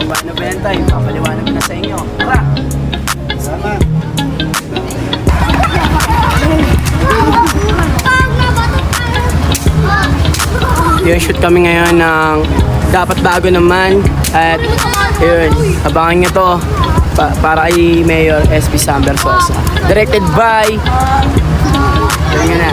So, paano ba yan tayo? Papaliwanag ko na sa inyo. Tara! Sama. Yung shoot kami ngayon ng Dapat Bago Naman. At yun, abangan nyo to para kay Mayor SB Sam Versosa. Directed by yun nga na.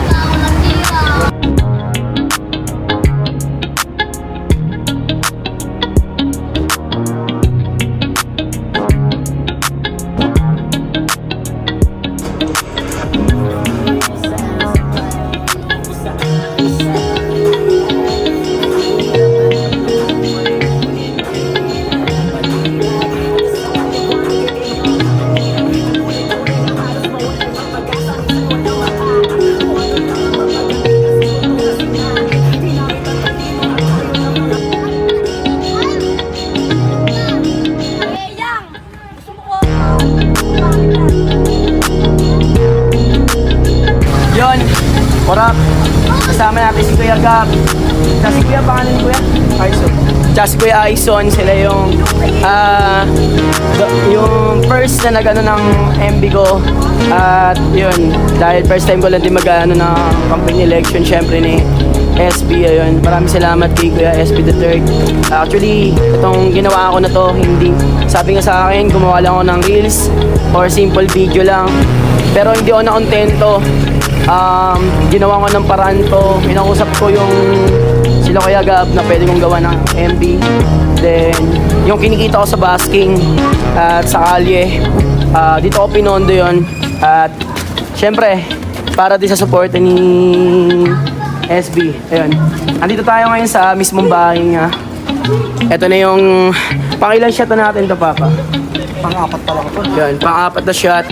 Yun, Porap. Kasama natin si Kuya Gab. Tsaka si Kuya, pangalan ni Kuya? Aison. Tsaka si Kuya Aison, sila yung first na nag-ano ng MB ko. At yun, dahil first time ko lang din mag-ano ng campaign election, syempre ni SB, ayun. Maraming salamat kay Kuya SB the third. Actually, itong ginawa ko na to, hindi, sabi nga sa akin, gumawa lang ako ng reels or simple video lang. Pero hindi ako nakontento. Ginawa ko ng paraan to. Inausap ko yung sila Kuya Gab na pwede kong gawa ng MB. Then, yung kinikita ko sa basking at sa kalye, dito ko pinondo yun. At, syempre, para din sa support ni SB. Ayun. Andito tayo ngayon sa mismong bahay niya. Ito na yung pangilan shot na natin to, Papa. Pang-apat pa lang ito. Yun, pang-apat na shot.